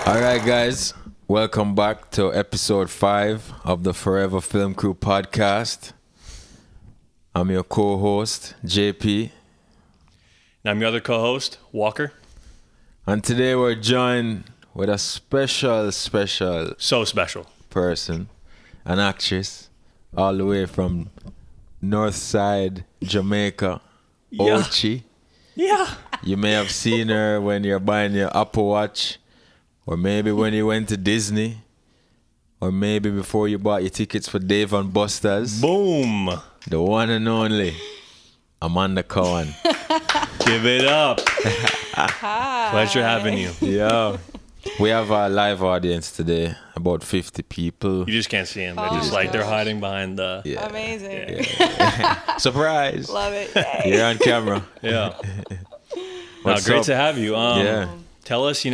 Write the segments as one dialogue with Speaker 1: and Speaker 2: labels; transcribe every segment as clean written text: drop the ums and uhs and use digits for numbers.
Speaker 1: All right, guys, welcome back to episode 5 of the Forever Film Crew podcast. I'm your co-host, JP.
Speaker 2: And I'm your other co-host, Walker.
Speaker 1: And today we're joined with a special
Speaker 2: So special.
Speaker 1: person, an actress, all the way from Northside, Jamaica,
Speaker 2: Yeah.
Speaker 1: Ochi.
Speaker 2: Yeah.
Speaker 1: You may have seen her when you're buying your Apple Watch, or maybe when you went to Disney, or maybe before you bought your tickets for Dave and Buster's.
Speaker 2: Boom.
Speaker 1: The one and only Amanda Cowan.
Speaker 2: Give it up.
Speaker 3: Hi.
Speaker 2: Pleasure having you.
Speaker 1: Yeah. We have a live audience today, about 50 people.
Speaker 2: You just can't see them. They're
Speaker 3: Oh
Speaker 2: just
Speaker 3: my
Speaker 2: like they're
Speaker 3: gosh.
Speaker 2: hiding behind the.
Speaker 1: Yeah.
Speaker 3: Amazing.
Speaker 1: Surprise.
Speaker 3: Love it. Yay.
Speaker 1: You're on camera.
Speaker 2: Yeah.
Speaker 1: What's
Speaker 2: Great
Speaker 1: up?
Speaker 2: to have you.
Speaker 1: Yeah.
Speaker 2: Tell us, we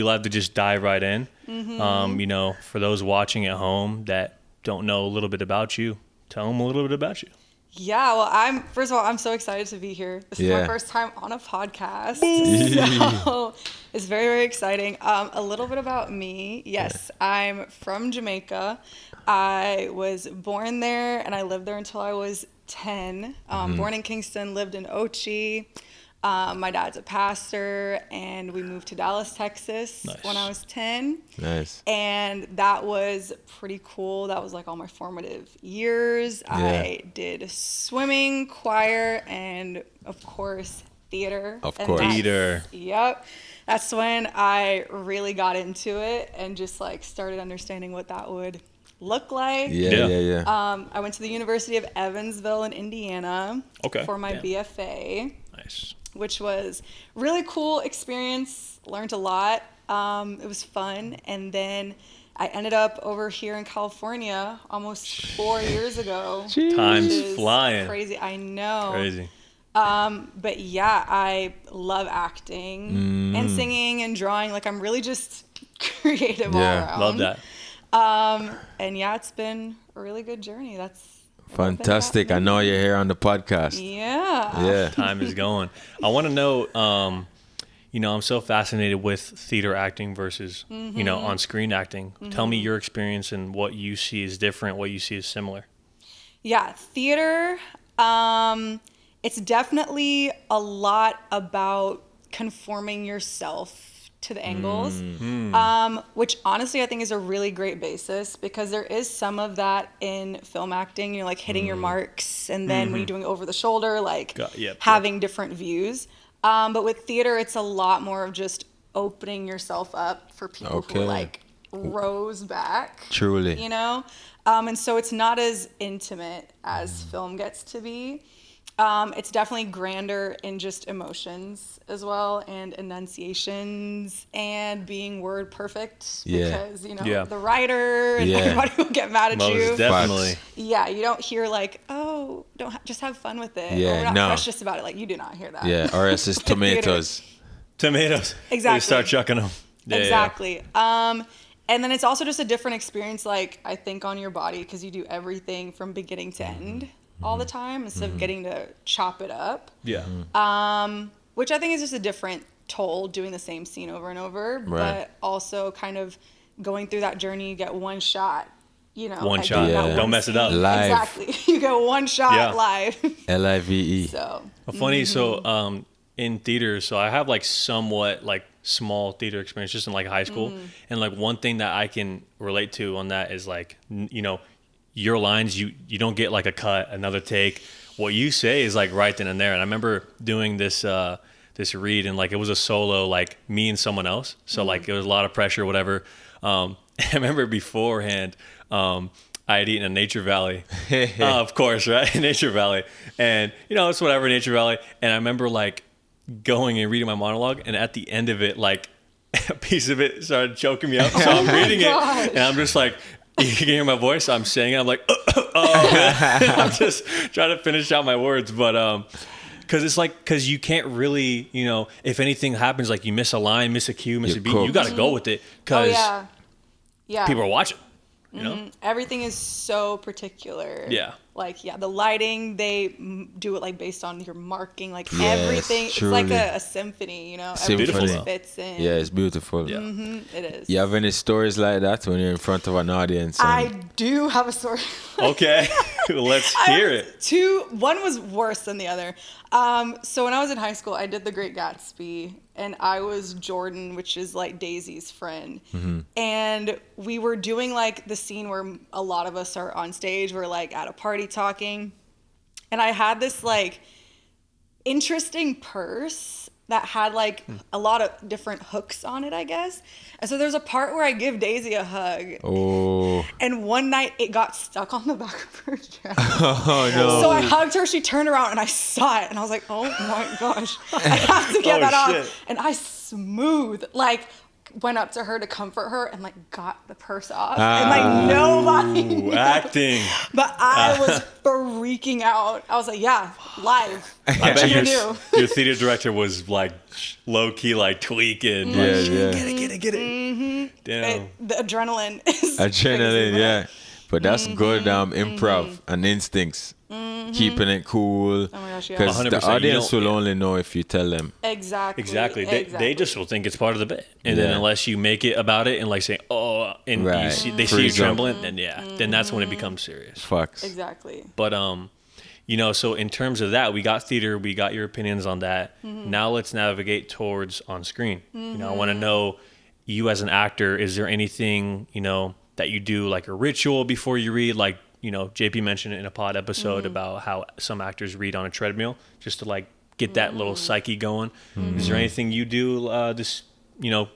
Speaker 2: love to just dive right in. For those watching at home that don't know a little bit about you, tell them a little bit about you.
Speaker 3: Yeah, well, first of all, I'm so excited to be here. This is
Speaker 1: Yeah.
Speaker 3: my first time on a podcast. So it's very, very exciting. A little bit about me. Yes, I'm from Jamaica. I was born there and I lived there until I was 10. Born in Kingston, lived in Ochi. My dad's a pastor, and we moved to Dallas, Texas
Speaker 2: Nice.
Speaker 3: when I was 10.
Speaker 1: Nice.
Speaker 3: And that was pretty cool. That was like all my formative years.
Speaker 1: Yeah.
Speaker 3: I did swimming, choir, and of course, theater.
Speaker 1: Of
Speaker 3: And
Speaker 1: course.
Speaker 3: that's-
Speaker 2: Theater.
Speaker 3: Yep. That's when I really got into it and just like started understanding what that would look like.
Speaker 1: Yeah.
Speaker 3: I went to the University of Evansville in Indiana
Speaker 2: Okay.
Speaker 3: for my
Speaker 2: Yeah.
Speaker 3: BFA,
Speaker 2: Nice.
Speaker 3: which was really cool experience. Learned a lot. It was fun. And then I ended up over here in California almost 4 years ago.
Speaker 2: Time's
Speaker 3: which is
Speaker 2: flying.
Speaker 3: Crazy. I know.
Speaker 2: Crazy.
Speaker 3: But yeah, I love acting and singing and drawing. Like I'm really just creative all
Speaker 1: Yeah.
Speaker 3: around.
Speaker 2: Love that.
Speaker 3: And yeah, it's been a really good journey. That's
Speaker 1: Fantastic. I know you're here on the podcast.
Speaker 3: yeah.
Speaker 1: Yeah.
Speaker 2: Time is going. I want to know, I'm so fascinated with theater acting versus, on-screen acting. Tell me your experience and what you see is different, what you see is similar.
Speaker 3: Yeah, theater, it's definitely a lot about conforming yourself to the angles, which honestly I think is a really great basis because there is some of that in film acting, like hitting your marks, and then when you're doing over the shoulder, like having different views. But with theater, it's a lot more of just opening yourself up for people who are like rows back.
Speaker 1: Truly.
Speaker 3: And so it's not as intimate as film gets to be. It's definitely grander in just emotions as well, and enunciations, and being word perfect because the writer and everybody will get mad at you.
Speaker 2: Most definitely.
Speaker 3: Yeah, you don't hear like, oh, just have fun with it.
Speaker 1: Yeah,
Speaker 3: or we're not
Speaker 1: no.
Speaker 3: precious about it. Like you do not hear that.
Speaker 1: Yeah. Or else it's tomatoes.
Speaker 2: Tomatoes.
Speaker 3: Exactly.
Speaker 2: They start chucking them. Yeah,
Speaker 3: Exactly. And then it's also just a different experience, like I think on your body, because you do everything from beginning to end all the time instead of getting to chop it up.
Speaker 2: Yeah.
Speaker 3: Which I think is just a different toll doing the same scene over and over, but also kind of going through that journey. You get one shot,
Speaker 2: One
Speaker 3: I
Speaker 2: shot.
Speaker 3: did that
Speaker 1: Yeah.
Speaker 2: Don't mess it up.
Speaker 1: Live.
Speaker 3: Exactly. You get one shot live.
Speaker 1: Live.
Speaker 3: So
Speaker 2: Funny. So, in theater, so I have like somewhat like small theater experience just in like high school. And like one thing that I can relate to on that is like, your lines, you don't get like a cut, another take. What you say is like right then and there. And I remember doing this this read, and like it was a solo, like me and someone else. So like it was a lot of pressure, whatever. I remember beforehand, I had eaten a Nature Valley, of course, right? Nature Valley, and it's whatever, Nature Valley. And I remember like going and reading my monologue, and at the end of it, like a piece of it started choking me up. So I'm reading it, and I'm just like. You can hear my voice. I'm saying it. I'm like, I'm just trying to finish out my words. But because you can't really, if anything happens, like you miss a line, miss a cue, miss a beat, you got to go with it because
Speaker 3: yeah.
Speaker 2: people are watching. you know?
Speaker 3: Everything is so particular.
Speaker 2: Yeah.
Speaker 3: Like, the lighting, they do it like based on your marking, like
Speaker 1: Yes,
Speaker 3: everything.
Speaker 1: truly.
Speaker 3: It's like a symphony, you know?
Speaker 1: Symphony.
Speaker 3: Everything
Speaker 2: Beautiful,
Speaker 3: just fits in.
Speaker 1: Yeah, it's beautiful.
Speaker 2: Yeah.
Speaker 3: It is.
Speaker 1: You have any stories like that when you're in front of an audience?
Speaker 3: I do have a story.
Speaker 2: Okay. Let's hear it.
Speaker 3: One was worse than the other. So when I was in high school, I did The Great Gatsby, and I was Jordan, which is like Daisy's friend. And we were doing like the scene where a lot of us are on stage. We're like at a party talking. And I had this like interesting purse that had like a lot of different hooks on it, I guess. And so there's a part where I give Daisy a hug.
Speaker 1: Oh.
Speaker 3: And one night it got stuck on the back of her dress.
Speaker 1: Oh, no.
Speaker 3: So I hugged her, she turned around and I saw it and I was like, oh my gosh, I have to get that
Speaker 2: shit.
Speaker 3: off. And I went up to her to comfort her and like got the purse off. And like nobody knew.
Speaker 2: Acting.
Speaker 3: But I was freaking out. I was like, yeah, live.
Speaker 2: I bet
Speaker 3: You knew.
Speaker 2: your theater director was like low key, like tweaking.
Speaker 1: Yeah,
Speaker 2: Like,
Speaker 1: yeah.
Speaker 2: Get it. Damn.
Speaker 3: The adrenaline is
Speaker 1: Adrenaline,
Speaker 3: crazy,
Speaker 1: yeah. But that's good improv and instincts. Keeping it cool.
Speaker 3: Oh my gosh, yeah.
Speaker 1: Because
Speaker 2: 100%.
Speaker 1: the
Speaker 2: You
Speaker 1: audience
Speaker 2: don't-
Speaker 1: will only know if you tell them.
Speaker 3: Exactly.
Speaker 2: They just will think it's part of the bit, and then
Speaker 1: Yeah.
Speaker 2: unless you make it about it and like say, oh, and
Speaker 1: Right.
Speaker 2: they see you
Speaker 1: Freeze up.
Speaker 2: trembling, then that's when it becomes serious.
Speaker 1: Fucks.
Speaker 3: Exactly.
Speaker 2: But so in terms of that, we got theater, we got your opinions on that. Now let's navigate towards on screen. You know, I want to know, you as an actor, is there anything, that you do like a ritual before you read? Like, JP mentioned it in a pod episode about how some actors read on a treadmill just to like get that little psyche going. Is there anything you do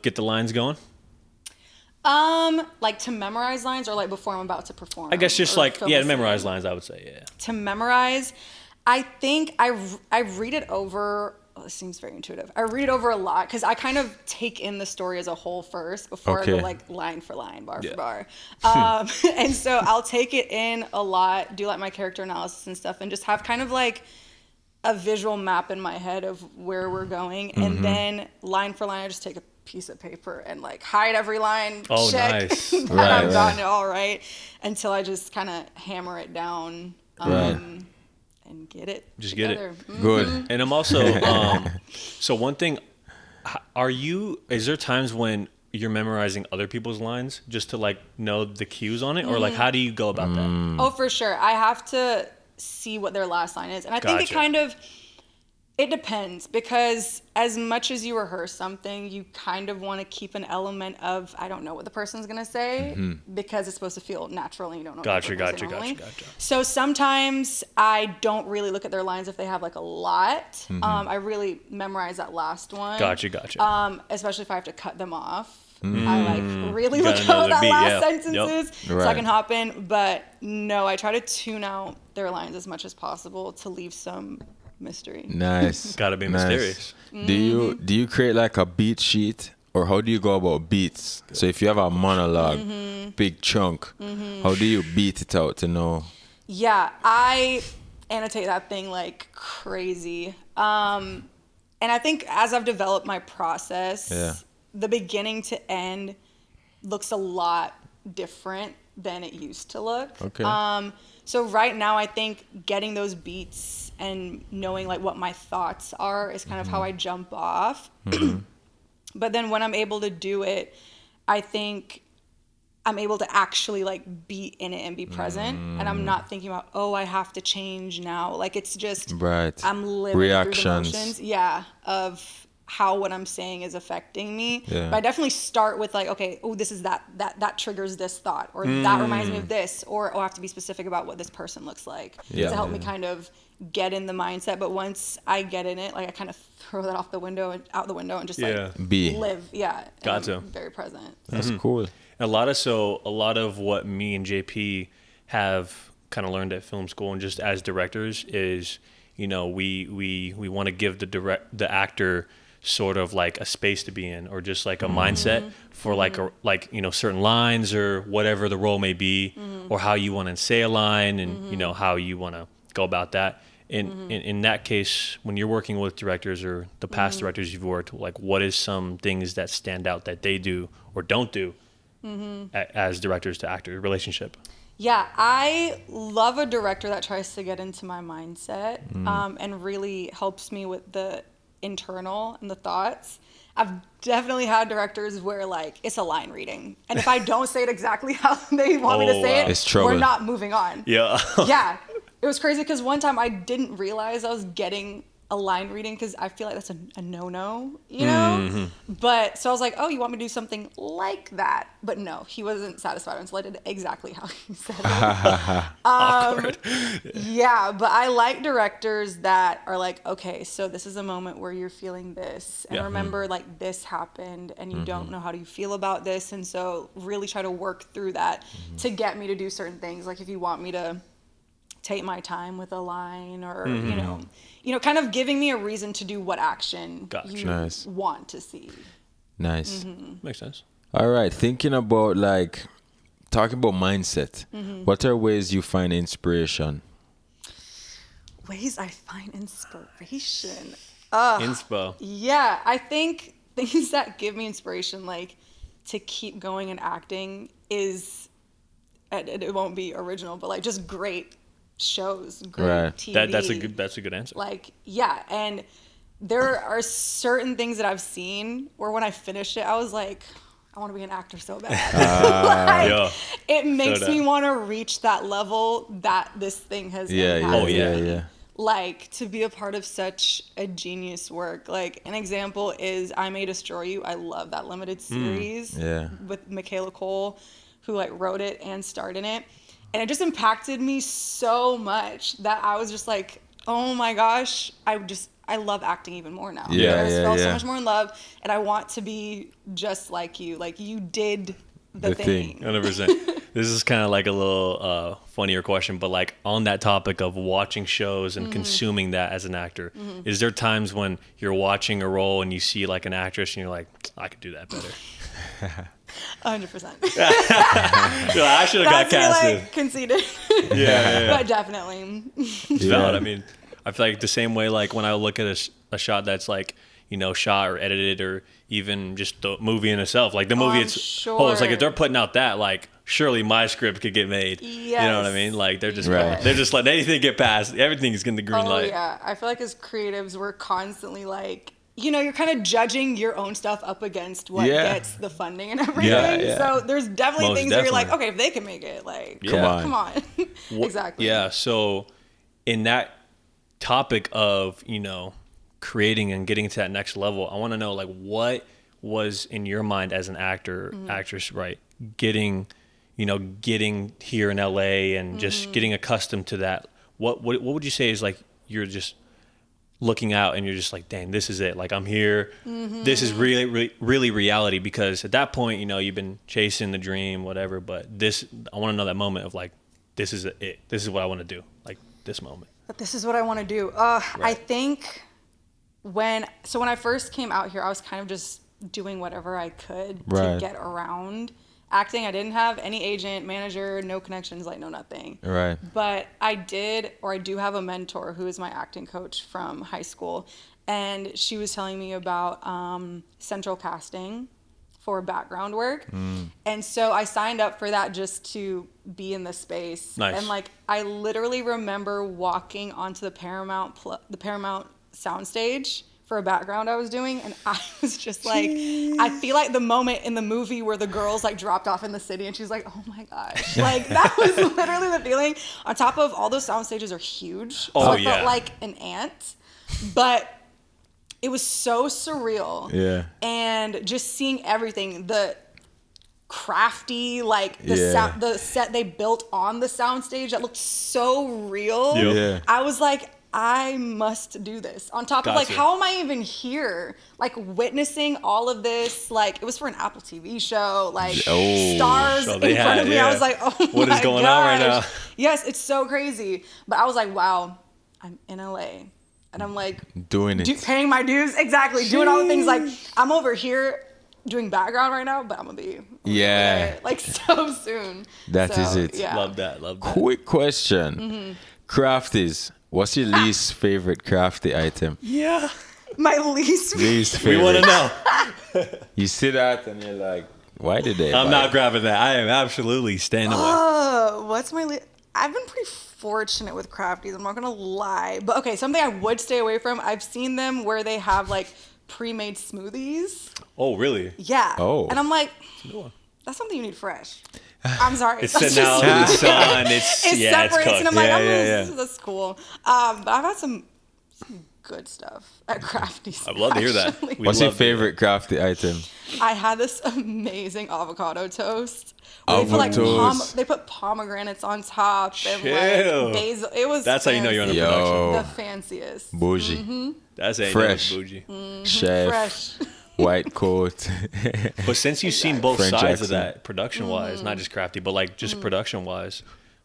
Speaker 2: get the lines going?
Speaker 3: Like to memorize lines or like before I'm about to perform?
Speaker 2: I guess just
Speaker 3: or
Speaker 2: like,
Speaker 3: film
Speaker 2: yeah,
Speaker 3: a scene?
Speaker 2: memorize lines, I would say, yeah.
Speaker 3: To memorize, I think I read it over. Oh, this seems very intuitive. I read it over a lot because I kind of take in the story as a whole first before I go
Speaker 1: Okay.
Speaker 3: like line for line, bar
Speaker 2: Yeah.
Speaker 3: for bar. And so I'll take it in a lot, do like my character analysis and stuff, and just have kind of like a visual map in my head of where we're going. And then line for line, I just take a piece of paper and like hide every line,
Speaker 2: Oh,
Speaker 3: check
Speaker 2: nice.
Speaker 3: that
Speaker 1: Right,
Speaker 3: I've
Speaker 1: right.
Speaker 3: gotten it all right until I just kind of hammer it down.
Speaker 1: Right.
Speaker 3: And get it
Speaker 2: Just get it.
Speaker 3: together.
Speaker 1: Good.
Speaker 2: And I'm also, so one thing, is there times when you're memorizing other people's lines just to like know the cues on it? Or like, how do you go about that?
Speaker 3: Oh, for sure. I have to see what their last line is. And I think
Speaker 2: Gotcha.
Speaker 3: it depends because as much as you rehearse something, you kind of want to keep an element of, I don't know what the person's going to say because it's supposed to feel natural and you don't know what they're gonna say normally.
Speaker 2: Gotcha.
Speaker 3: So sometimes I don't really look at their lines if they have like a lot. I really memorize that last one.
Speaker 2: Gotcha.
Speaker 3: Especially if I have to cut them off. I like really
Speaker 2: Gotta
Speaker 3: look
Speaker 2: know
Speaker 3: at
Speaker 2: the
Speaker 3: that
Speaker 2: beat,
Speaker 3: last
Speaker 2: yeah.
Speaker 3: sentence
Speaker 2: Yep.
Speaker 3: is so I
Speaker 1: Right.
Speaker 3: can hop in. But no, I try to tune out their lines as much as possible to leave some mystery.
Speaker 1: Nice.
Speaker 2: Gotta be
Speaker 1: Nice.
Speaker 2: mysterious.
Speaker 1: Do you create like a beat sheet or how do you go about beats? So if you have a monologue, big chunk, how do you beat it out to know?
Speaker 3: Yeah, I annotate that thing like crazy. And I think as I've developed my process,
Speaker 1: Yeah.
Speaker 3: the beginning to end looks a lot different than it used to look.
Speaker 1: Okay.
Speaker 3: So right now, I think getting those beats and knowing like what my thoughts are is kind of how I jump off. But then when I'm able to do it, I think I'm able to actually like be in it and be present. And I'm not thinking about, oh, I have to change now. Like it's just,
Speaker 1: Right.
Speaker 3: I'm living
Speaker 1: Reactions.
Speaker 3: through the motions. Yeah. Of how what I'm saying is affecting me.
Speaker 1: Yeah.
Speaker 3: But I definitely start with like, okay, oh, this is that triggers this thought, or that reminds me of this, or I have to be specific about what this person looks like
Speaker 1: Yeah.
Speaker 3: to help me kind of get in the mindset. But once I get in it, like I kind of throw that out the window and just
Speaker 2: Yeah.
Speaker 3: like
Speaker 1: Be.
Speaker 3: live. Yeah. and
Speaker 2: Gotcha.
Speaker 3: I'm very present.
Speaker 1: That's cool.
Speaker 2: A lot of what me and JP have kind of learned at film school and just as directors is, we want to give the actor sort of like a space to be in, or just like a mindset for like certain lines or whatever the role may be, or how you want to say a line, and how you want to go about that. In that case, when you're working with directors or the past directors you've worked, like what is some things that stand out that they do or don't do as directors to actor relationship?
Speaker 3: Yeah, I love a director that tries to get into my mindset and really helps me with the internal and the thoughts. I've definitely had directors where like it's a line reading, and if I don't say it exactly how they want me to say it,
Speaker 1: It's trouble.
Speaker 3: we're not moving on.
Speaker 2: Yeah.
Speaker 3: Yeah, it was crazy because one time I didn't realize I was getting a line reading because I feel like that's a no-no, you know? But so I was like, oh, you want me to do something like that? But no, he wasn't satisfied until I did exactly how he said it.
Speaker 2: Awkward.
Speaker 3: Yeah, but I like directors that are like, okay, so this is a moment where you're feeling this. And remember, like, this happened and you don't know how do you feel about this. And so really try to work through that to get me to do certain things. Like if you want me to take my time with a line or, you know, kind of giving me a reason to do what action you want to see.
Speaker 1: Nice.
Speaker 2: Makes sense.
Speaker 1: All right. Thinking about talking about mindset. What are ways you find inspiration?
Speaker 3: Ways I find inspiration.
Speaker 2: Inspo.
Speaker 3: Yeah, I think things that give me inspiration, like to keep going and acting is, it won't be original, but like just great shows, great TV.
Speaker 2: That's a good answer.
Speaker 3: Like, yeah, and there are certain things that I've seen where when I finished it, I was like, I want to be an actor so bad. It makes me want to reach that level that this thing has impacted. Like, to be a part of such a genius work. Like, an example is I May Destroy You. I love that limited series with Michaela Cole, who like wrote it and starred in it. And it just impacted me so much that I was just like, oh my gosh, I love acting even more now. I fell so much more in love, and I want to be just like you. Like, you did the thing.
Speaker 2: 100%. This is kind of like a little funnier question, but like on that topic of watching shows and consuming that as an actor, is there times when you're watching a role and you see like an actress and you're like, I could do that better?
Speaker 3: 100%.
Speaker 2: I should have got casted.
Speaker 3: Like, conceded. But definitely.
Speaker 2: I mean, I feel like the same way, like when I look at a shot that's like, you know, shot or edited or even just the movie in itself, like the movie, it's like if they're putting out that, like surely my script could get made. You know what I mean? Like they're just letting anything get passed. Everything is getting the green light.
Speaker 3: Yeah, I feel like as creatives, we're constantly like, you know, you're kind of judging your own stuff up against what gets the funding and everything. So there's definitely things where you're like, okay, if they can make it, like, come on. Exactly.
Speaker 2: Yeah. So in that topic of, you know, creating and getting to that next level, I want to know, like, what was in your mind as an actor, actress, right? Getting here in LA and just getting accustomed to that. What would you say is like, you're just looking out and you're just like, dang, this is it. Like, I'm here. This is really, really, really reality, because at that point, you know, you've been chasing the dream, whatever, but I want to know that moment of like, this is it. This is what I want to do. Like this moment.
Speaker 3: But this is what I want to do. I think when I first came out here, I was kind of just doing whatever I could to get around acting. I didn't have any agent, manager, no connections, like no nothing.
Speaker 1: Right.
Speaker 3: But I do have a mentor who is my acting coach from high school, and she was telling me about central casting for background work. And so I signed up for that just to be in the space.
Speaker 2: Nice.
Speaker 3: And like, I literally remember walking onto the Paramount soundstage for a background I was doing, and I was just like, I feel like the moment in the movie where the girls like dropped off in the city and she's like, oh my gosh, like that was literally the feeling. On top of all those sound stages are huge, so I felt like an ant, but it was so surreal. And just seeing everything, the crafty, like the set they built on the soundstage that looked so real. I was like, I must do this. On top of like, how am I even here? Like witnessing all of this, like it was for an Apple TV show, like stars in front of me. I was like, oh my gosh.
Speaker 2: What is going on right now?
Speaker 3: Yes, it's so crazy. But I was like, wow, I'm in LA. And I'm like,
Speaker 1: doing it.
Speaker 3: Paying my dues. Exactly. Doing all the things. Like, I'm over here doing background right now, but I'm going to be there, like so soon.
Speaker 1: That is it.
Speaker 3: Yeah.
Speaker 2: Love that.
Speaker 1: Quick question. Crafties. What's your least favorite crafty item?
Speaker 3: My least favorite.
Speaker 2: We want to know.
Speaker 1: You see that and you're like, Why did they?
Speaker 2: I'm
Speaker 1: buy
Speaker 2: not
Speaker 1: it?
Speaker 2: grabbing that. I am absolutely staying away.
Speaker 3: What's my? I've been pretty fortunate with crafties. I'm not gonna lie, but okay, something I would stay away from. I've seen them where they have like pre-made smoothies.
Speaker 2: Oh, really?
Speaker 3: Yeah.
Speaker 1: Oh.
Speaker 3: And I'm like, that's something you need fresh. I'm sorry.
Speaker 2: It's
Speaker 3: That's
Speaker 2: sitting out in the sun. It's
Speaker 3: separates,
Speaker 2: cooked.
Speaker 3: and I'm like,
Speaker 1: Yeah.
Speaker 3: that's cool. But I've had some good stuff at Crafties.
Speaker 2: I'd love to hear that.
Speaker 3: actually.
Speaker 2: We
Speaker 1: What's your
Speaker 2: love to hear
Speaker 1: favorite crafty item?
Speaker 3: I had this amazing avocado toast. Where they put
Speaker 1: Avocado.
Speaker 3: they put pomegranates on top and
Speaker 2: Chill.
Speaker 3: like basil. It was
Speaker 2: That's how you know you're on a
Speaker 3: fancy.
Speaker 2: production.
Speaker 1: Yo.
Speaker 3: The fanciest.
Speaker 1: Bougie.
Speaker 2: That's a
Speaker 1: Fresh.
Speaker 2: bougie.
Speaker 1: Chef.
Speaker 3: Fresh.
Speaker 1: White coat.
Speaker 2: But since you've seen both
Speaker 1: French
Speaker 2: sides of
Speaker 1: accent.
Speaker 2: that, production-wise, not just crafty, but like just production-wise,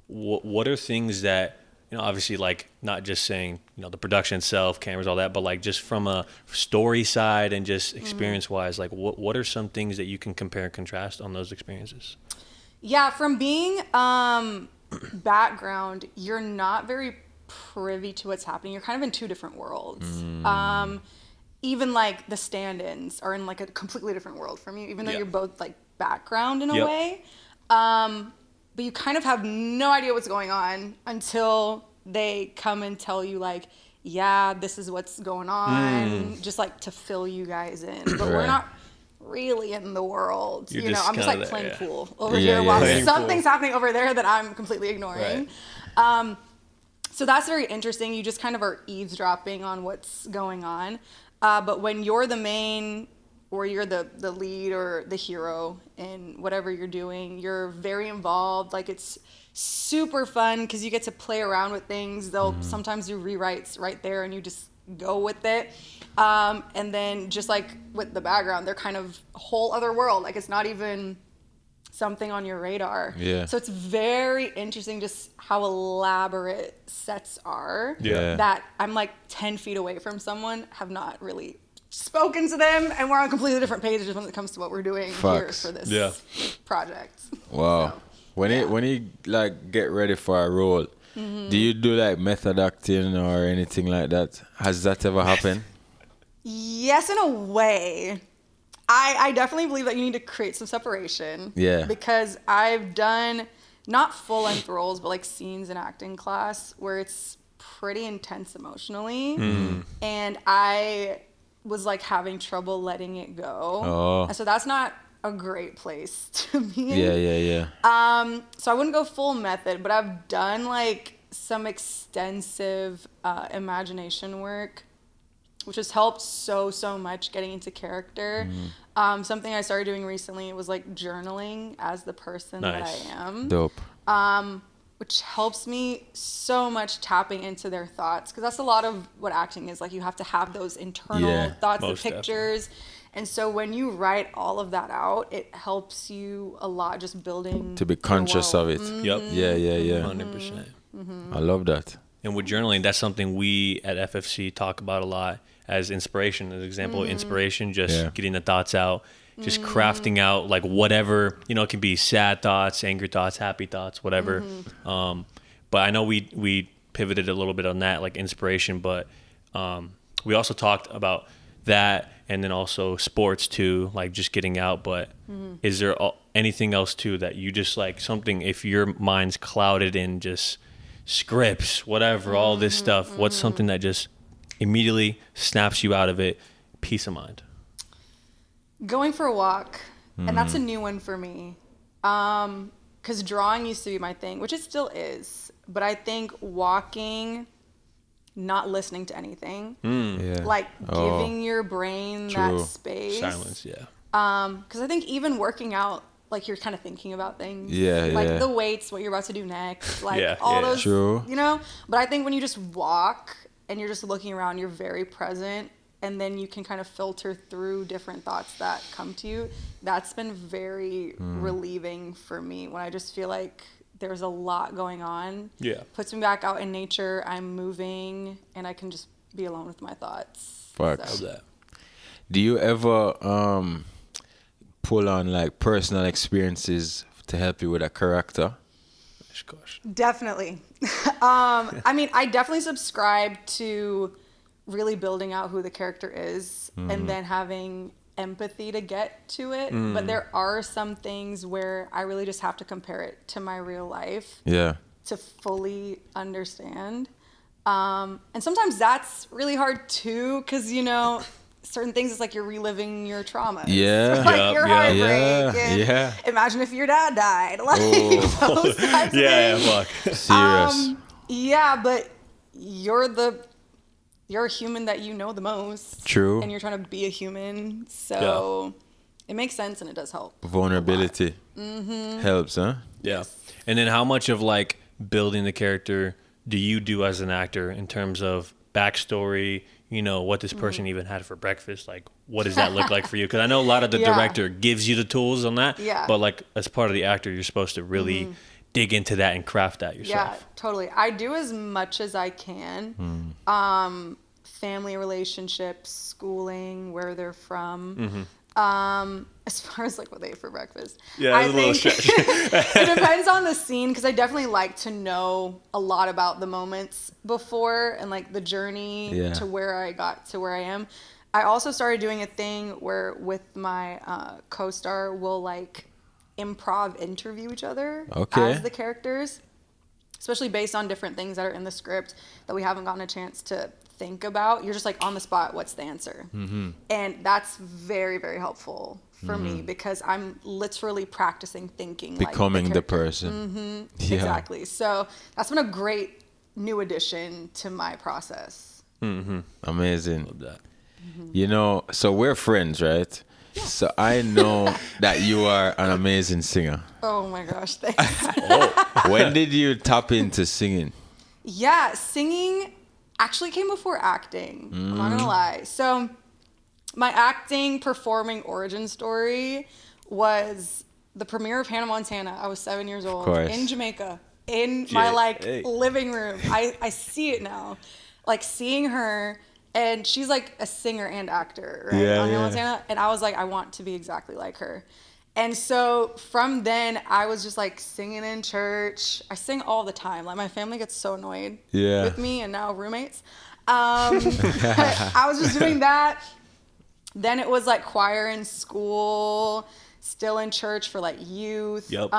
Speaker 2: what are things that, obviously like not just saying, the production itself, cameras, all that, but like just from a story side and just experience-wise, like what are some things that you can compare and contrast on those experiences?
Speaker 3: Yeah, from being background, you're not very privy to what's happening. You're kind of in two different worlds. Even like the stand-ins are in like a completely different world from you, even though you're both like background in a way. But you kind of have no idea what's going on until they come and tell you like, yeah, this is what's going on, just like to fill you guys in. But we're not really in the world.
Speaker 2: You're
Speaker 3: I'm just like
Speaker 2: kinda
Speaker 3: playing
Speaker 2: there,
Speaker 3: pool over
Speaker 1: Yeah,
Speaker 3: here
Speaker 1: yeah,
Speaker 3: while
Speaker 1: yeah.
Speaker 3: something's happening over there that I'm completely ignoring. So that's very interesting. You just kind of are eavesdropping on what's going on. But when you're the main or you're the lead or the hero in whatever you're doing, you're very involved. Like it's super fun because you get to play around with things. They'll sometimes do rewrites right there and you just go with it. And then just like with the background, they're kind of a whole other world. Like it's not even something on your radar.
Speaker 1: Yeah.
Speaker 3: So it's very interesting just how elaborate sets are.
Speaker 1: Yeah.
Speaker 3: That I'm like 10 feet away from someone, have not really spoken to them, and we're on completely different pages when it comes to what we're doing
Speaker 1: Facts.
Speaker 3: here for this project.
Speaker 1: Wow.
Speaker 3: So,
Speaker 1: When you like get ready for a role, do you do like method acting or anything like that? Has that ever happened?
Speaker 3: yes, in a way. I definitely believe that you need to create some separation.
Speaker 1: Yeah.
Speaker 3: Because I've done not full-length roles, but like scenes in acting class where it's pretty intense emotionally. And I was like having trouble letting it go.
Speaker 1: Oh.
Speaker 3: And so that's not a great place to be in.
Speaker 1: Yeah.
Speaker 3: So I wouldn't go full method, but I've done like some extensive imagination work, which has helped so much getting into character. Something I started doing recently was like journaling as the person that I am.
Speaker 1: Dope.
Speaker 3: Which helps me so much tapping into their thoughts, because that's a lot of what acting is. Like you have to have those internal thoughts, the
Speaker 2: most
Speaker 3: pictures. And so when you write all of that out, it helps you a lot just building
Speaker 1: To be
Speaker 3: your
Speaker 1: conscious of
Speaker 3: world.
Speaker 1: it.
Speaker 2: Yep.
Speaker 1: Yeah.
Speaker 2: 100%.
Speaker 1: I love that.
Speaker 2: And with journaling, that's something we at FFC talk about a lot as inspiration. As an example, inspiration, just getting the thoughts out, just crafting out like whatever, it can be sad thoughts, angry thoughts, happy thoughts, whatever. But I know we pivoted a little bit on that, like inspiration, but we also talked about that, and then also sports too, like just getting out. But is there anything else too that you just like something, if your mind's clouded in just scripts, whatever, all this stuff, what's something that just immediately snaps you out of it? Peace of mind.
Speaker 3: Going for a walk, and that's a new one for me. Because drawing used to be my thing, which it still is. But I think walking, not listening to anything, like giving your brain that space.
Speaker 2: Silence, yeah.
Speaker 3: Because I think even working out, like you're kind of thinking about things.
Speaker 1: Yeah,
Speaker 3: like
Speaker 1: yeah.
Speaker 3: the weights, what you're about to do next, like
Speaker 2: Yeah,
Speaker 3: all
Speaker 2: yeah.
Speaker 3: those,
Speaker 1: True.
Speaker 3: But I think when you just walk and you're just looking around, you're very present, and then you can kind of filter through different thoughts that come to you. That's been very relieving for me when I just feel like there's a lot going on.
Speaker 2: Yeah.
Speaker 3: Puts me back out in nature. I'm moving, and I can just be alone with my thoughts.
Speaker 1: Facts.
Speaker 3: So,
Speaker 2: Love that.
Speaker 1: Do you ever pull on like personal experiences to help you with a character?
Speaker 2: Gosh.
Speaker 3: definitely. I mean, I definitely subscribe to really building out who the character is and then having empathy to get to it, but there are some things where I really just have to compare it to my real life
Speaker 1: Yeah.
Speaker 3: to fully understand. And sometimes that's really hard too, because, you know, certain things, it's like you're reliving your traumas.
Speaker 1: Yeah.
Speaker 3: Like your heartbreak.
Speaker 1: Yeah,
Speaker 3: And
Speaker 1: yeah.
Speaker 3: imagine if your dad died. Like
Speaker 1: Oh.
Speaker 3: those types of
Speaker 2: Yeah,
Speaker 3: things.
Speaker 2: fuck.
Speaker 1: Serious.
Speaker 3: Yeah, but you're a human that you know the most.
Speaker 1: True.
Speaker 3: And you're trying to be a human. So it makes sense and it does help.
Speaker 1: Vulnerability helps, huh?
Speaker 2: Yeah. And then how much of like building the character do you do as an actor in terms of backstory, you know, what this person even had for breakfast? Like, what does that look like for you? Because I know a lot of the
Speaker 3: Yeah.
Speaker 2: director gives you the tools on that.
Speaker 3: Yeah.
Speaker 2: But like as part of the actor, you're supposed to really dig into that and craft that yourself.
Speaker 3: Yeah, totally. I do as much as I can. Family relationships, schooling, where they're from. As far as like what they ate for breakfast.
Speaker 2: Yeah,
Speaker 3: I
Speaker 2: it's a little
Speaker 3: think
Speaker 2: stretch.
Speaker 3: it depends on the scene, because I definitely like to know a lot about the moments before and like the journey
Speaker 1: Yeah.
Speaker 3: to where I got to where I am. I also started doing a thing where with my co-star, we'll like improv interview each other
Speaker 1: Okay.
Speaker 3: as the characters, especially based on different things that are in the script that we haven't gotten a chance to think about. You're just like on the spot, what's the answer? And that's very, very helpful for me, because I'm literally practicing thinking
Speaker 1: Becoming
Speaker 3: like
Speaker 1: the person. Yeah.
Speaker 3: Exactly. So that's been a great new addition to my process.
Speaker 1: Amazing.
Speaker 2: Love that.
Speaker 1: You know, so we're friends, right? So I know that you are an amazing singer.
Speaker 3: Oh my gosh, thanks.
Speaker 1: When did you tap into singing?
Speaker 3: Yeah, singing actually came before acting. I'm not gonna lie. So my acting performing origin story was the premiere of Hannah Montana. I was 7 years old
Speaker 1: course.
Speaker 3: in Jamaica, in my like
Speaker 2: Hey.
Speaker 3: living room. I see it now, like seeing her, and she's like a singer and actor, right?
Speaker 1: Yeah,
Speaker 3: on Hannah
Speaker 1: yeah.
Speaker 3: Montana, and I was like, I want to be exactly like her. And so from then, I was just like singing in church. I sing all the time. Like my family gets so annoyed
Speaker 1: Yeah.
Speaker 3: with me, and now roommates. But I was just doing that. Then it was like choir in school, still in church for like youth.
Speaker 2: Yep.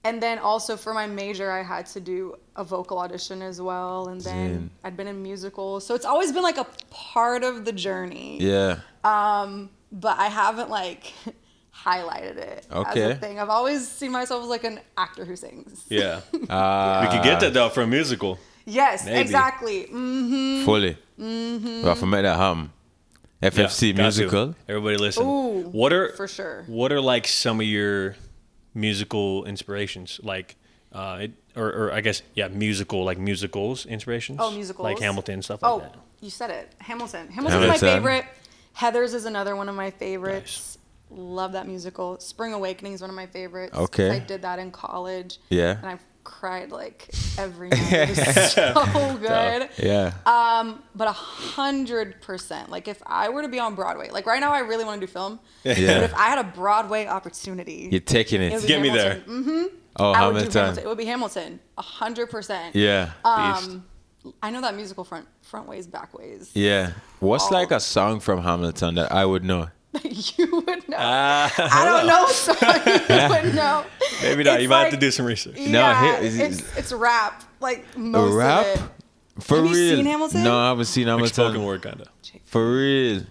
Speaker 3: And then also for my major, I had to do a vocal audition as well. And then
Speaker 1: Zin.
Speaker 3: I'd been in musicals. So it's always been like a part of the journey.
Speaker 1: Yeah.
Speaker 3: But I haven't like highlighted it as
Speaker 1: Okay.
Speaker 3: a thing. I've always seen myself as like an actor who sings.
Speaker 2: Yeah. We could get that though for a musical.
Speaker 3: Yes,
Speaker 2: Maybe.
Speaker 3: exactly.
Speaker 1: Fully. Well, for me, that FFC
Speaker 2: Yeah, got to.
Speaker 1: musical.
Speaker 2: Everybody listen.
Speaker 3: Ooh,
Speaker 2: what are
Speaker 3: for sure.
Speaker 2: What are like some of your musical inspirations? Like or I guess musical, like musicals inspirations?
Speaker 3: Oh, musicals.
Speaker 2: Like Hamilton, stuff like
Speaker 3: Oh,
Speaker 2: that.
Speaker 3: you said it. Hamilton. Hamilton's my
Speaker 1: Hamilton.
Speaker 3: favorite. Heathers is another one of my favorites. Love that musical. Spring Awakening is one of my favevorites.
Speaker 1: Okay.
Speaker 3: I did that in college.
Speaker 1: Yeah.
Speaker 3: And I've cried like every night. It was so good.
Speaker 1: Yeah.
Speaker 3: But 100%. Like if I were to be on Broadway, like right now I really want to do film.
Speaker 1: Yeah.
Speaker 3: But if I had a Broadway opportunity,
Speaker 1: You're taking
Speaker 3: it would
Speaker 1: it.
Speaker 3: be
Speaker 2: Get me there.
Speaker 3: Hamilton. Mm-hmm.
Speaker 1: Oh,
Speaker 3: I would do Hamilton.
Speaker 1: Hamilton.
Speaker 3: It would be Hamilton. 100%.
Speaker 1: Yeah.
Speaker 2: Beast.
Speaker 3: I know that musical front ways, back ways.
Speaker 1: Yeah. What's
Speaker 3: Oh.
Speaker 1: like a song from Hamilton that I would know?
Speaker 3: You would know. I don't know, so you would know.
Speaker 2: Maybe not.
Speaker 3: It's
Speaker 2: you might have to
Speaker 3: like-
Speaker 2: do some research.
Speaker 1: No,
Speaker 3: Yeah,
Speaker 1: here-
Speaker 3: it's rap. Like most
Speaker 1: rap?
Speaker 3: of it.
Speaker 1: For
Speaker 3: Have
Speaker 1: real?
Speaker 3: you seen Hamilton?
Speaker 1: No, I haven't seen
Speaker 2: Like spoken
Speaker 1: Hamilton.
Speaker 2: word kind of.
Speaker 1: For real.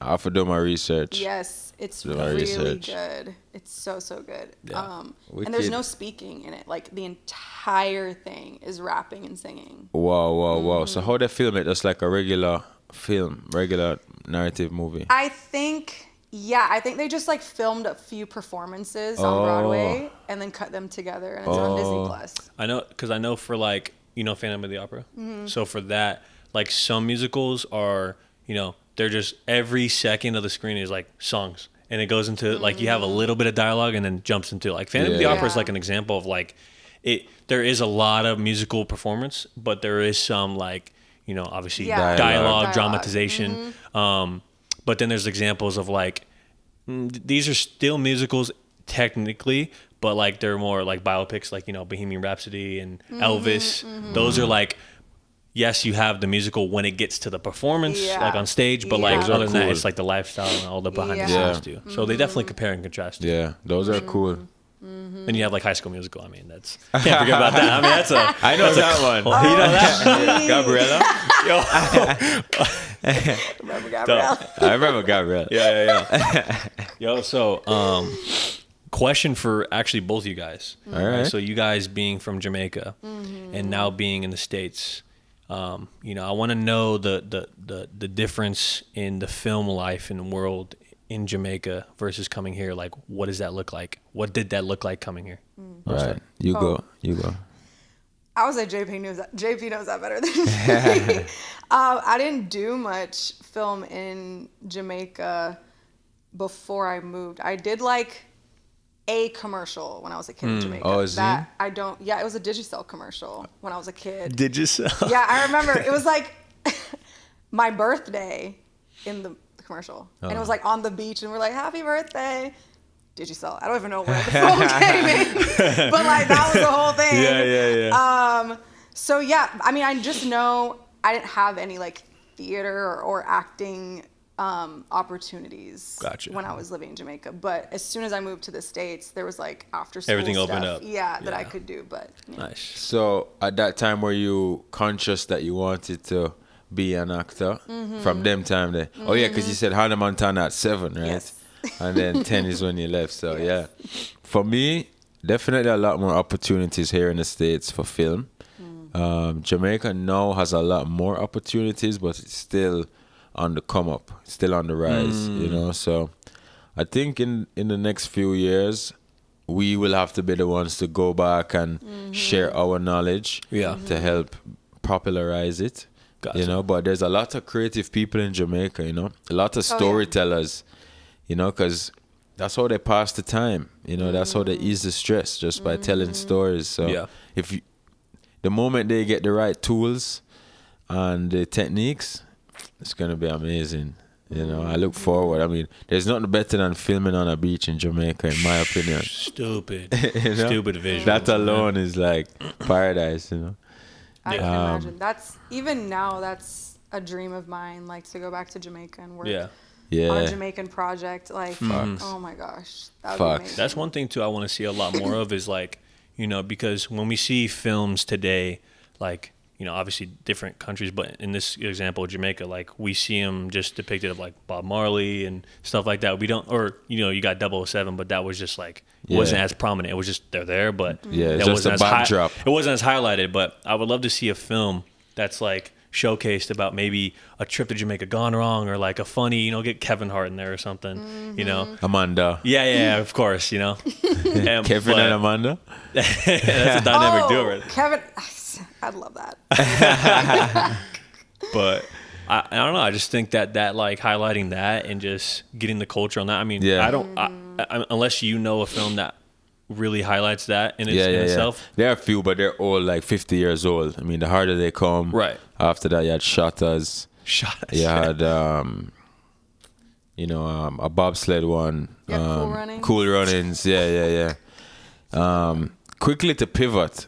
Speaker 1: I have to do my research.
Speaker 3: Yes, it's
Speaker 1: Do my
Speaker 3: really
Speaker 1: research.
Speaker 3: good. It's so good.
Speaker 2: Yeah.
Speaker 3: And
Speaker 1: Wicked.
Speaker 3: there's no speaking in it. Like the entire thing is rapping and singing.
Speaker 1: Wow. So how they film it? Just like a regular film, regular narrative movie.
Speaker 3: I think they just like filmed a few performances on
Speaker 1: Oh.
Speaker 3: Broadway and then cut them together, and it's on Disney
Speaker 1: Oh.
Speaker 3: Plus.
Speaker 2: I know, because I know for like, you know, Phantom of the Opera. So for that, like some musicals are, you know, they're just every second of the screen is like songs. And it goes into like you have a little bit of dialogue and then jumps into like Phantom of the
Speaker 1: Yeah.
Speaker 2: Opera is
Speaker 3: Yeah.
Speaker 2: like an example of like there is a lot of musical performance, but there is some like, you know, obviously
Speaker 3: Yeah.
Speaker 2: dialogue,
Speaker 3: Dialogue.
Speaker 2: dramatization. But then there's examples of like these are still musicals technically, but like they're more like biopics, like, you know, Bohemian Rhapsody and Elvis. Those are like yes, you have the musical when it gets to the performance,
Speaker 3: Yeah.
Speaker 2: like on stage, but like
Speaker 3: Yeah.
Speaker 1: Those are
Speaker 2: other than that,
Speaker 1: cool.
Speaker 2: it's like the lifestyle and all the behind the
Speaker 3: Yeah.
Speaker 2: scenes too. So they definitely compare and contrast.
Speaker 1: Yeah, those are cool.
Speaker 2: Then you have like High School Musical. I mean, that's can't forget about that. I mean, that's a
Speaker 1: I know that one.
Speaker 2: you know that.
Speaker 1: Gabriella.
Speaker 3: Remember Gabrielle?
Speaker 1: I remember Gabriella.
Speaker 2: Yeah. Yo, so question for actually both you guys.
Speaker 1: All right.
Speaker 2: So you guys being from Jamaica and now being in the States, you know, I want to know the difference in the film life and world in Jamaica versus coming here. Like, what does that look like? What did that look like coming here?
Speaker 1: Right. You go.
Speaker 3: I would say JP knows that better than me. I didn't do much film in Jamaica before I moved. I did like a commercial when I was a kid in Jamaica.
Speaker 1: Oh, is
Speaker 3: that I don't. Yeah, it was a Digicel commercial when I was a kid.
Speaker 2: Did you?
Speaker 3: Yeah, I remember. It was like my birthday in the commercial, and it was like on the beach, and we're like, "Happy birthday." Digicel. I don't even know where the phone came in, but like that was the whole thing.
Speaker 1: Yeah.
Speaker 3: So yeah, I mean, I just know I didn't have any like theater or acting opportunities
Speaker 2: Gotcha.
Speaker 3: when I was living in Jamaica. But as soon as I moved to the States, there was like after school
Speaker 2: Everything
Speaker 3: stuff,
Speaker 2: opened up.
Speaker 3: Yeah, that I
Speaker 2: Yeah.
Speaker 3: could do. But yeah.
Speaker 2: Nice.
Speaker 1: So at that time, were you conscious that you wanted to be an actor from them time there? Oh yeah, because you said Hannah Montana at 7, right?
Speaker 3: Yes.
Speaker 1: And then 10 is when you left. So yeah, for me, definitely a lot more opportunities here in the States for film. Jamaica now has a lot more opportunities, but it's still on the come up, still on the rise, you know. So I think in the next few years, we will have to be the ones to go back and share our knowledge to help popularize it.
Speaker 2: Gotcha.
Speaker 1: You know, but there's a lot of creative people in Jamaica, you know, a lot of storytellers, you know, because that's how they pass the time, you know, that's how they ease the stress, just by telling stories. So if you, the moment they get the right tools and the techniques, it's going to be amazing. You know, I look forward. I mean, there's nothing better than filming on a beach in Jamaica, in my opinion.
Speaker 2: Stupid.
Speaker 1: You know?
Speaker 2: Stupid visual.
Speaker 1: That alone is like paradise, you know.
Speaker 3: I can imagine. That's even now. That's a dream of mine. Like to go back to Jamaica and work on a Jamaican project. Like, oh my gosh, that would be amazing.
Speaker 2: That's one thing too. I want to see a lot more of is like, you know, because when we see films today, like, you know, obviously different countries, but in this example, Jamaica, like we see them just depicted of like Bob Marley and stuff like that. We don't, or, you know, you got 007, but that was just like, it wasn't as prominent. It was just, they're there, but
Speaker 1: it's
Speaker 2: that
Speaker 1: just a
Speaker 2: as
Speaker 1: backdrop.
Speaker 2: it wasn't as highlighted, but I would love to see a film that's like showcased about maybe a trip to Jamaica gone wrong, or like a funny, you know, get Kevin Hart in there or something, you know.
Speaker 1: Amanda.
Speaker 2: Yeah, of course, you know.
Speaker 1: Kevin and Amanda.
Speaker 2: That's a dynamic duo right there.
Speaker 3: Kevin, I'd love that.
Speaker 2: But I don't know. I just think that like highlighting that and just getting the culture on that. I mean, I don't unless you know a film that really highlights that in itself.
Speaker 1: There are a few, but they're all like 50 years old. I mean, The Harder They Come.
Speaker 2: Right.
Speaker 1: After that, you had Shutters. You had, you know, a bobsled one.
Speaker 3: Cool Runnings.
Speaker 1: Cool Runnings. Yeah. Quickly to pivot.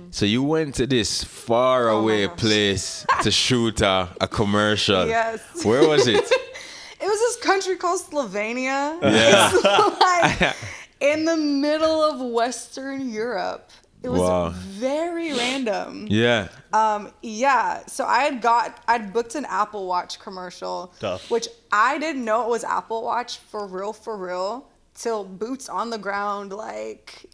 Speaker 1: So you went to this far away place to shoot a commercial.
Speaker 3: Yes.
Speaker 1: Where was it?
Speaker 3: It was this country called Slovenia.
Speaker 1: Yeah.
Speaker 3: It's like in the middle of Western Europe. It was very random.
Speaker 1: Yeah.
Speaker 3: So I'd booked an Apple Watch commercial, which I didn't know it was Apple Watch for real, till boots on the ground, like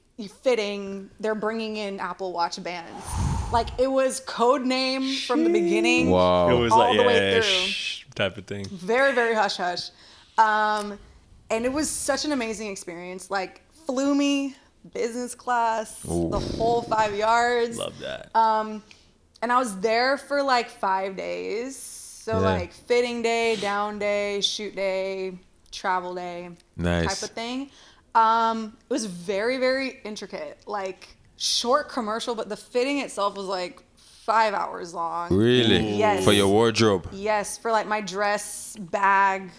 Speaker 3: fitting, they're bringing in Apple Watch bands. Like it was code name from the beginning.
Speaker 1: Wow.
Speaker 2: It was
Speaker 3: all
Speaker 2: like
Speaker 3: the way through.
Speaker 2: Type of thing.
Speaker 3: Very, very hush hush. And it was such an amazing experience. Like flew me business class, the whole 5 yards.
Speaker 2: Love that.
Speaker 3: And I was there for like 5 days. So like fitting day, down day, shoot day, travel day, type of thing. It was very, very intricate, like short commercial, but the fitting itself was like 5 hours long.
Speaker 1: Really?
Speaker 3: Yes.
Speaker 1: For your wardrobe?
Speaker 3: Yes, for like my dress, bag,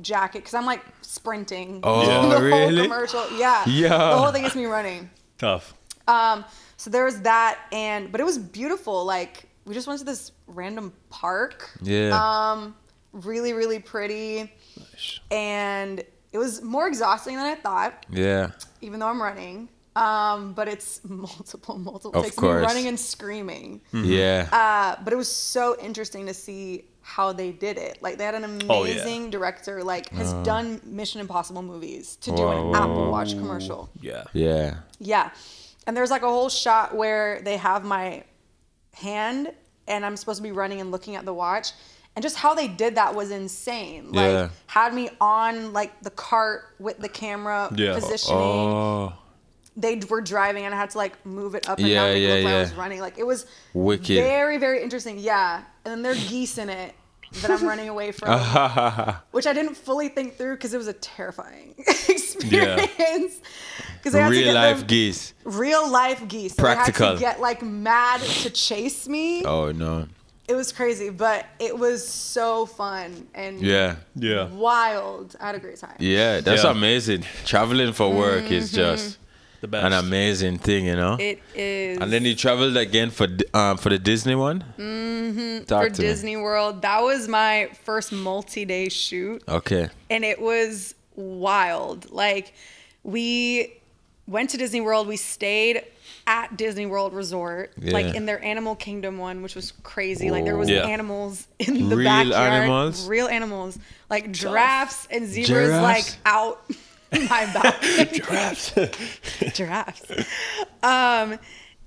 Speaker 3: jacket, because I'm like sprinting.
Speaker 1: Oh,
Speaker 3: the
Speaker 1: really?
Speaker 3: whole commercial. Yeah. The whole thing is me running.
Speaker 2: Tough.
Speaker 3: So there was that, but it was beautiful. Like we just went to this random park.
Speaker 1: Yeah.
Speaker 3: Really, really pretty.
Speaker 2: Nice.
Speaker 3: And it was more exhausting than I thought,
Speaker 1: Yeah.
Speaker 3: even though I'm running. But it's multiple
Speaker 1: Of
Speaker 3: takes.
Speaker 1: course.
Speaker 3: Me running and screaming.
Speaker 1: Yeah.
Speaker 3: But it was so interesting to see how they did it. Like, they had an amazing director, like, has done Mission Impossible movies to do an Apple Watch commercial.
Speaker 2: Yeah.
Speaker 1: Yeah.
Speaker 3: Yeah. And there's like a whole shot where they have my hand and I'm supposed to be running and looking at the watch. And just how they did that was insane. Like,
Speaker 1: Yeah.
Speaker 3: had me on like the cart with the camera positioning.
Speaker 1: Oh.
Speaker 3: They were driving and I had to like move it up and
Speaker 1: Yeah,
Speaker 3: down to
Speaker 1: yeah,
Speaker 3: look like I
Speaker 1: yeah.
Speaker 3: was running. Like, it was
Speaker 1: Wicked.
Speaker 3: very, very interesting. Yeah. And then there are geese in it that I'm running away from, which I didn't fully think through because it was a terrifying experience.
Speaker 1: Real life geese.
Speaker 3: Real life geese. So
Speaker 1: Practical.
Speaker 3: they had to get like mad to chase me.
Speaker 1: Oh no.
Speaker 3: It was crazy, but it was so fun and
Speaker 1: Yeah.
Speaker 3: wild. I had a great time.
Speaker 1: Yeah, that's amazing. Traveling for work is just
Speaker 2: The best.
Speaker 1: an amazing thing, you know.
Speaker 3: It is.
Speaker 1: And then you traveled again for the Disney one. Mm-hmm.
Speaker 3: For Disney World. That was my first multi-day shoot.
Speaker 1: Okay.
Speaker 3: And it was wild. Like, we went to Disney World. We stayed at Disney World Resort, like in their Animal Kingdom one, which was crazy. Like, there was animals in the
Speaker 1: Real
Speaker 3: backyard.
Speaker 1: animals?
Speaker 3: Real animals. Like giraffes and zebras, like out my balcony. Giraffes.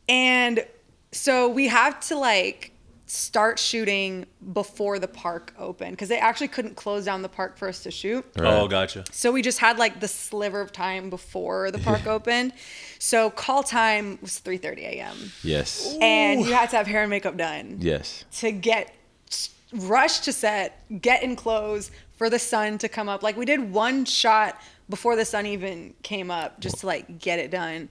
Speaker 3: And so we have to like start shooting before the park opened because they actually couldn't close down the park for us to shoot.
Speaker 1: Right.
Speaker 2: Oh, gotcha.
Speaker 3: So we just had like the sliver of time before the park opened. So call time was 3:30 a.m.
Speaker 1: Yes.
Speaker 3: And you had to have hair and makeup done
Speaker 1: Yes.
Speaker 3: to get rush to set, get in clothes for the sun to come up. Like, we did one shot before the sun even came up just to like get it done.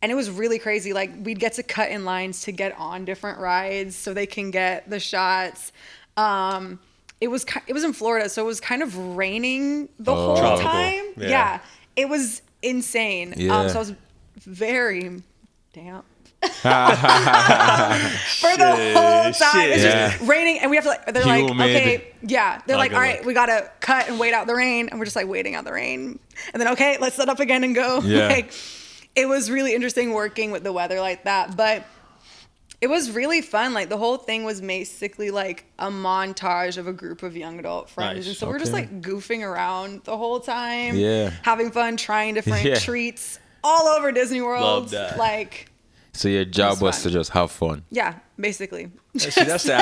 Speaker 3: And it was really crazy. Like, we'd get to cut in lines to get on different rides so they can get the shots. It was in Florida, so it was kind of raining the whole
Speaker 2: Tropical.
Speaker 3: time. Yeah. It was insane.
Speaker 1: Yeah.
Speaker 3: So I was very damp. For the whole time. It's just raining and we have to like, they're like,
Speaker 1: Humid.
Speaker 3: okay, yeah. They're
Speaker 2: Not
Speaker 3: like,
Speaker 2: good
Speaker 3: all right,
Speaker 2: luck.
Speaker 3: we got to cut and wait out the rain. And we're just like waiting out the rain. And then, okay, let's set up again and go.
Speaker 1: Yeah.
Speaker 3: Like, it was really interesting working with the weather like that. But it was really fun. Like, the whole thing was basically like a montage of a group of young adult friends.
Speaker 2: Nice.
Speaker 3: And so we're just like goofing around the whole time.
Speaker 1: Yeah.
Speaker 3: Having fun, trying different
Speaker 1: Yeah.
Speaker 3: treats all over Disney World.
Speaker 2: Love that.
Speaker 3: like,
Speaker 1: So your job
Speaker 3: was
Speaker 1: was
Speaker 3: fun.
Speaker 1: to just have fun.
Speaker 3: yeah, basically.
Speaker 2: See, that's the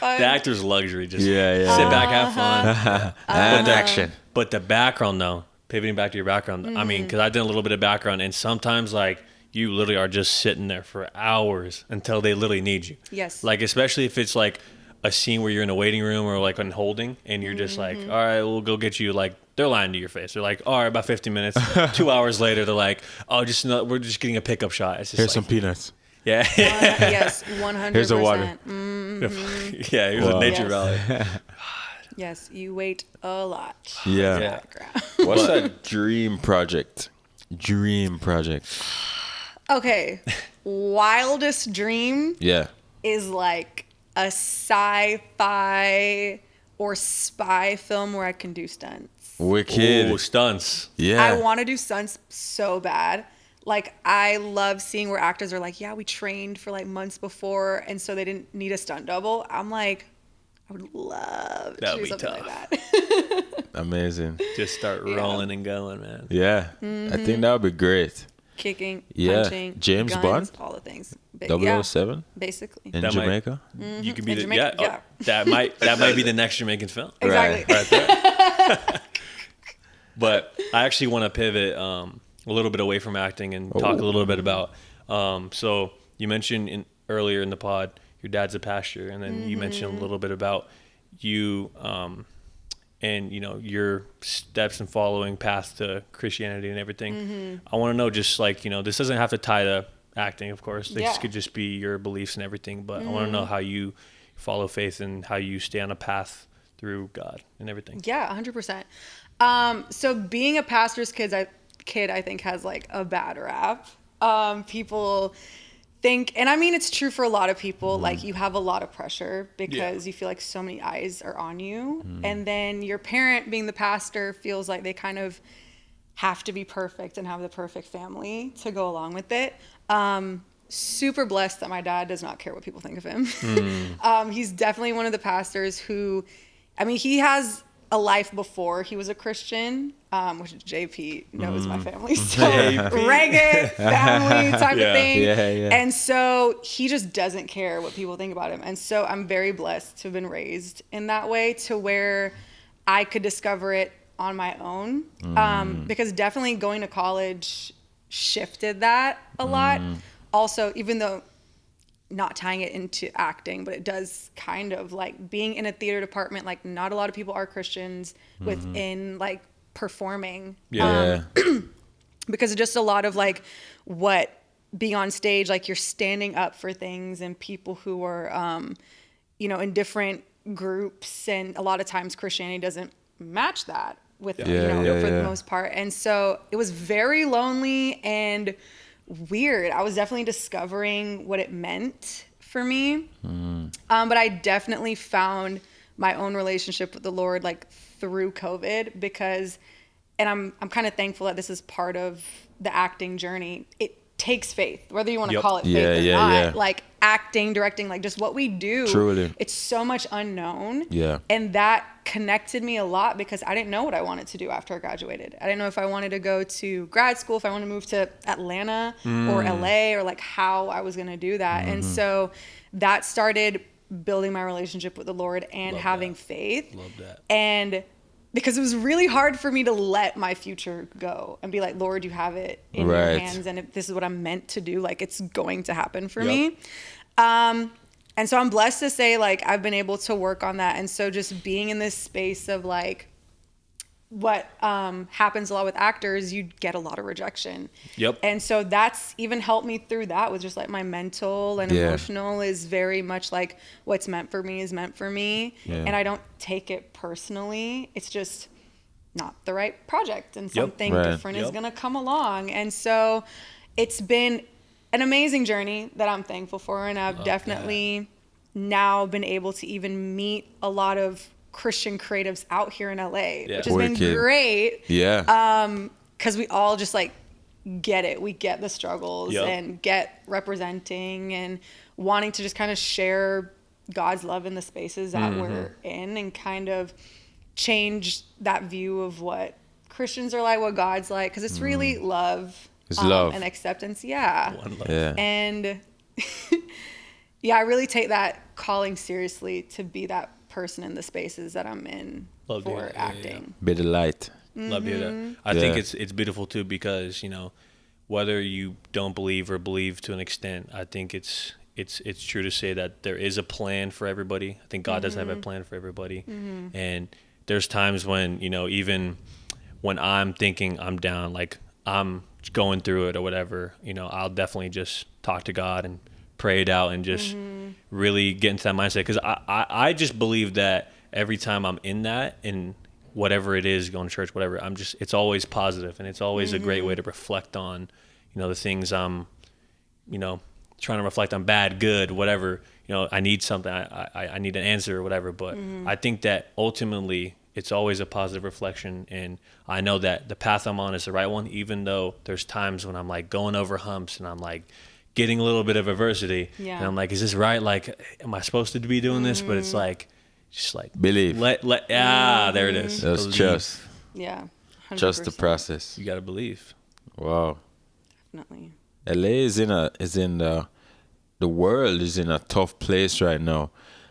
Speaker 2: actor's luxury. Just
Speaker 1: Yeah.
Speaker 2: sit back, have fun.
Speaker 1: And action.
Speaker 2: But the background, though, pivoting back to your background, I mean, because I did a little bit of background, and sometimes, like, you literally are just sitting there for hours until they literally need you.
Speaker 3: Yes.
Speaker 2: Like, especially if it's, like, a scene where you're in a waiting room or, like, on holding, and you're just like, all right, we'll go get you, like, they're lying to your face. They're like, all right, about 15 minutes. 2 hours later, they're like, oh, we're just getting a pickup shot. It's just
Speaker 1: Here's
Speaker 2: like,
Speaker 1: some peanuts.
Speaker 2: yeah.
Speaker 3: Yes, 100%.
Speaker 1: Here's the water.
Speaker 2: Yeah, here's a nature
Speaker 3: Yes.
Speaker 2: valley.
Speaker 3: Yes, you wait a lot.
Speaker 1: Yeah.
Speaker 2: Yeah.
Speaker 3: Background.
Speaker 1: What's a dream project? Dream project.
Speaker 3: Okay, wildest dream
Speaker 1: Yeah.
Speaker 3: is like a sci-fi or spy film where I can do stunts.
Speaker 1: Wicked.
Speaker 2: Ooh, stunts.
Speaker 1: Yeah.
Speaker 3: I want to do stunts so bad. Like, I love seeing where actors are like, yeah, we trained for like months before, and so they didn't need a stunt double. I'm like, I would love to
Speaker 2: That'd
Speaker 3: do
Speaker 2: be
Speaker 3: something
Speaker 2: tough.
Speaker 3: like that.
Speaker 1: Amazing.
Speaker 2: Just start rolling and going, man.
Speaker 1: Yeah. I think that would be great.
Speaker 3: Kicking,
Speaker 1: Yeah.
Speaker 3: punching,
Speaker 1: James
Speaker 3: guns,
Speaker 1: Bond?
Speaker 3: all the things.
Speaker 1: 007
Speaker 3: basically.
Speaker 1: in
Speaker 2: That might-
Speaker 1: Jamaica.
Speaker 2: You could be
Speaker 3: In
Speaker 2: the
Speaker 3: Jamaica,
Speaker 2: yeah. That might be the next Jamaican film.
Speaker 3: Exactly.
Speaker 2: Right there. But I actually want to pivot a little bit away from acting and talk a little bit about. So you mentioned earlier in the pod, your dad's a pastor, and then you mentioned a little bit about you and your steps and following path to Christianity and everything. I want to know, just like, this doesn't have to tie to acting, of course. This could just be your beliefs and everything. But I want to know how you follow faith and how you stay on a path through God and everything.
Speaker 3: Yeah, 100%. So being a pastor's kid, I think has like a bad rap. People think, and I mean, it's true for a lot of people, like you have a lot of pressure because you feel like so many eyes are on you. And then your parent being the pastor feels like they kind of have to be perfect and have the perfect family to go along with it. Super blessed that my dad does not care what people think of him. He's definitely one of the pastors who, I mean, he has a life before he was a Christian, which JP knows my family. So reggae family type of thing. And so he just doesn't care what people think about him. And so I'm very blessed to have been raised in that way to where I could discover it on my own. Because definitely going to college shifted that a lot. Also, even though not tying it into acting, but it does kind of like being in a theater department, like not a lot of people are Christians within like performing. Because just a lot of like what being on stage, like you're standing up for things and people who are, you know, in different groups. And a lot of times Christianity doesn't match that with, for the most part. And so it was very lonely and weird. I was definitely discovering what it meant for me. But I definitely found my own relationship with the Lord like through COVID because, and I'm kind of thankful that this is part of the acting journey. It takes faith, whether you want to call it faith or not. Like acting, directing, like just what we do.
Speaker 1: Truly.
Speaker 3: It's so much unknown. And that connected me a lot because I didn't know what I wanted to do after I graduated. I didn't know if I wanted to go to grad school, if I wanted to move to Atlanta or LA, or like how I was going to do that. And so that started building my relationship with the Lord and having faith.
Speaker 2: Love that.
Speaker 3: And because it was really hard for me to let my future go and be like, Lord, you have it in your hands. And if this is what I'm meant to do, like it's going to happen for me. And so I'm blessed to say like, I've been able to work on that. And so just being in this space of like, what happens a lot with actors, you get a lot of rejection. And so that's even helped me through that with just like my mental and emotional is very much like what's meant for me is meant for me. And I don't take it personally. It's just not the right project and something different is going to come along. And so it's been an amazing journey that I'm thankful for. And I've definitely now been able to even meet a lot of Christian creatives out here in LA, which has been great. Because we all just like get it. We get the struggles and get representing and wanting to just kind of share God's love in the spaces that we're in and kind of change that view of what Christians are like, what God's like. Because it's really love.
Speaker 1: It's love.
Speaker 3: And acceptance.
Speaker 2: One love.
Speaker 3: And I really take that calling seriously to be that person in the spaces that I'm in for acting.
Speaker 1: Be the light.
Speaker 2: Love to hear that. I think it's beautiful too because, you know, whether you don't believe or believe to an extent, I think it's true to say that there is a plan for everybody. I think God does have a plan for everybody. And there's times when, you know, even when I'm thinking I'm down, like I'm going through it or whatever, you know, I'll definitely just talk to God and pray it out and just really get into that mindset. Because I just believe that every time I'm in that, in whatever it is, going to church, whatever, it's always positive and it's always a great way to reflect on, you know, the things I'm, you know, trying to reflect on, bad, good, whatever, you know, I need something, I need an answer or whatever. But I think that ultimately it's always a positive reflection. And I know that the path I'm on is the right one, even though there's times when I'm like going over humps and I'm like, getting a little bit of adversity and I'm like, is this right? Like, am I supposed to be doing this? But it's like, just like
Speaker 1: believe.
Speaker 2: There it is.
Speaker 1: That's just
Speaker 3: 100%.
Speaker 1: Just the process.
Speaker 2: You got to believe.
Speaker 1: Wow.
Speaker 3: Definitely.
Speaker 1: LA is in the world is in a tough place right now.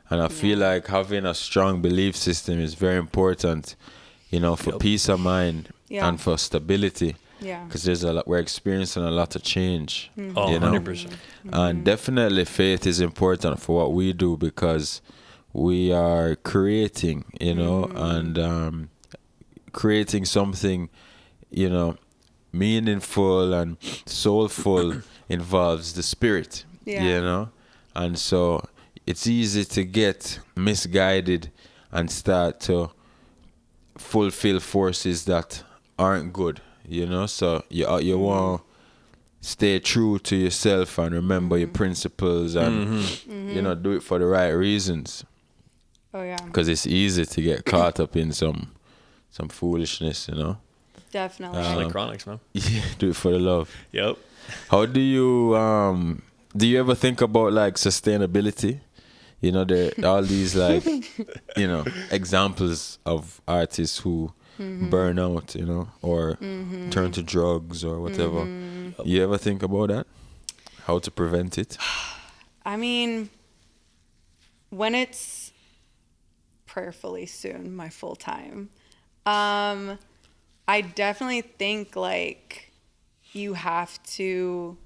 Speaker 1: And I feel like having a strong belief system is very important, you know, for peace of mind and for stability. Because we're experiencing a lot of change.
Speaker 2: You know? 100%.
Speaker 1: And definitely faith is important for what we do because we are creating, you know, and creating something, you know, meaningful and soulful involves the spirit, you know. And so it's easy to get misguided and start to fulfill forces that aren't good. You know, so you want stay true to yourself and remember your principles and you know, do it for the right reasons.
Speaker 3: Oh yeah.
Speaker 1: Because it's easy to get caught up in some foolishness, you know.
Speaker 3: Definitely.
Speaker 2: Electronics, man.
Speaker 1: Yeah, do it for the love.
Speaker 2: Yep.
Speaker 1: How do you ever think about like sustainability? You know, there all these like you know, examples of artists who burn out, you know, or turn to drugs or whatever. You ever think about that? How to prevent it?
Speaker 3: I mean, when it's prayerfully soon my full time, I definitely think like you have to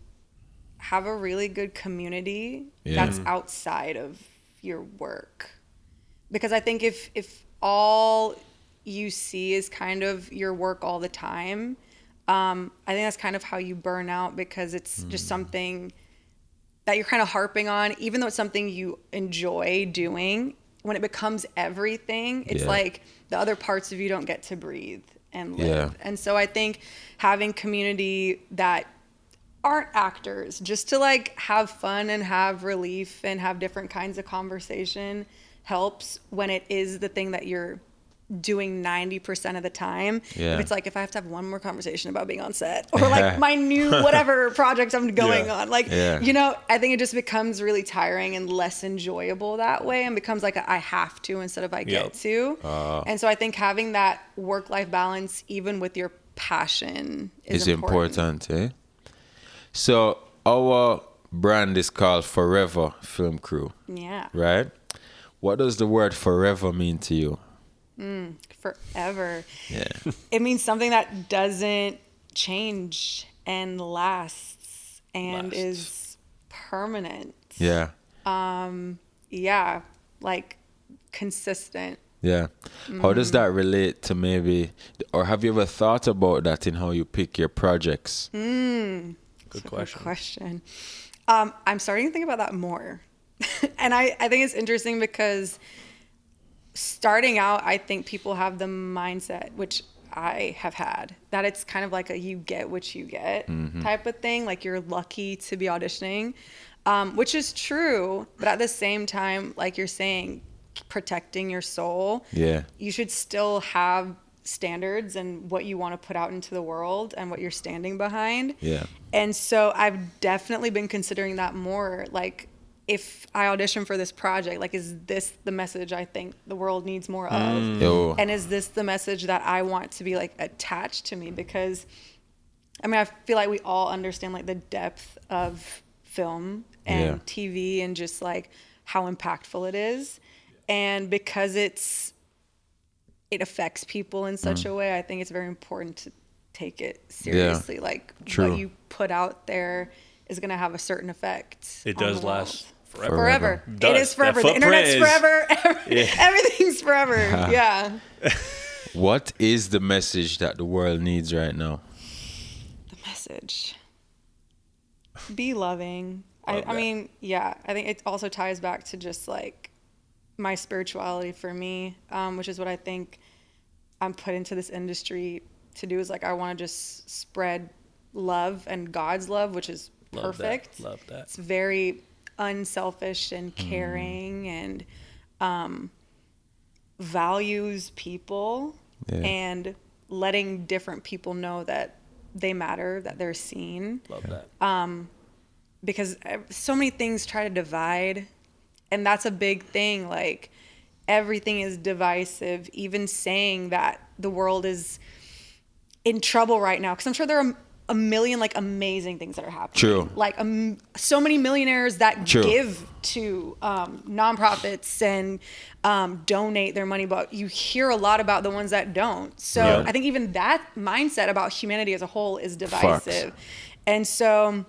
Speaker 3: have a really good community that's outside of your work. Because I think if all you see is kind of your work all the time, I think that's kind of how you burn out, because it's just something that you're kind of harping on, even though it's something you enjoy doing. When it becomes everything, it's like the other parts of you don't get to breathe and live.
Speaker 1: Yeah.
Speaker 3: And so I think having community that aren't actors, just to like have fun and have relief and have different kinds of conversation helps when it is the thing that you're doing 90% of the time.
Speaker 1: Yeah.
Speaker 3: If it's like, if I have to have one more conversation about being on set, or like my new whatever project I'm going on, like, you know, I think it just becomes really tiring and less enjoyable that way, and becomes like I have to instead of I get to. And so I think having that work-life balance, even with your passion, is important.
Speaker 1: Eh? So our brand is called Forever Film Crew.
Speaker 3: Yeah.
Speaker 1: Right? What does the word forever mean to you?
Speaker 3: Forever.
Speaker 1: Yeah.
Speaker 3: It means something that doesn't change and lasts and is permanent.
Speaker 1: Yeah.
Speaker 3: Yeah, like consistent.
Speaker 1: Yeah. How does that relate to maybe, or have you ever thought about that in how you pick your projects?
Speaker 2: Good
Speaker 3: Good question. I'm starting to think about that more. And I think it's interesting because starting out, I think people have the mindset, which I have had, that it's kind of like a you get what you get type of thing. Like you're lucky to be auditioning, which is true. But at the same time, like you're saying, protecting your soul.
Speaker 1: Yeah.
Speaker 3: You should still have standards and what you want to put out into the world and what you're standing behind.
Speaker 1: Yeah.
Speaker 3: And so I've definitely been considering that more. Like, if I audition for this project, like, is this the message I think the world needs more of?
Speaker 1: Oh.
Speaker 3: And is this the message that I want to be like attached to me? Because I mean, I feel like we all understand like the depth of film and TV and just like how impactful it is. And because it affects people in such a way, I think it's very important to take it seriously. Like what you put out there is going to have a certain effect.
Speaker 2: It does last
Speaker 3: forever.
Speaker 2: It
Speaker 3: is forever. The internet's forever. Everything's forever. Yeah.
Speaker 1: What is the message that the world needs right now?
Speaker 3: The message. Be loving. I mean, yeah, I think it also ties back to just like my spirituality for me, which is what I think I'm put into this industry to do, is like I want to just spread love and God's love, which is perfect.
Speaker 2: Love that.
Speaker 3: It's very unselfish and caring and values people and letting different people know that they matter, that they're seen.
Speaker 2: Love that.
Speaker 3: Because so many things try to divide, and that's a big thing. Like everything is divisive, even saying that the world is in trouble right now, because I'm sure there are a million like amazing things that are happening.
Speaker 1: True.
Speaker 3: Like so many millionaires that give to nonprofits and donate their money, but you hear a lot about the ones that don't. So I think even that mindset about humanity as a whole is divisive. And so,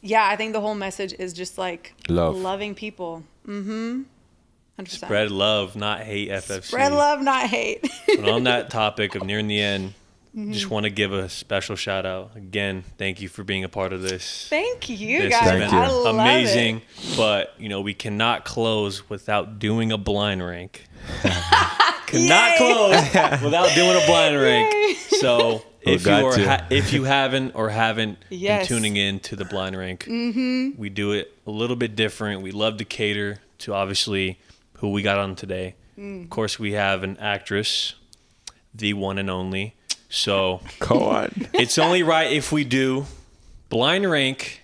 Speaker 3: yeah, I think the whole message is just like loving people. 100%.
Speaker 2: Spread love, not hate, FFC.
Speaker 3: Spread love, not hate.
Speaker 2: But on that topic of nearing the end, just want to give a special shout out. Again, thank you for being a part of this.
Speaker 3: Thank you,
Speaker 2: this
Speaker 3: guys.
Speaker 2: has been
Speaker 3: I love
Speaker 2: amazing.
Speaker 3: it.
Speaker 2: But, you know, we cannot close without doing a blind rank. Cannot close without doing a blind rank. So If you haven't
Speaker 3: Yes.
Speaker 2: been tuning in to the Blind Rank, we do it a little bit different. We love to cater to obviously who we got on today. Of course, we have an actress, the one and only. So
Speaker 1: Cowan.
Speaker 2: it's only right if we do Blind Rank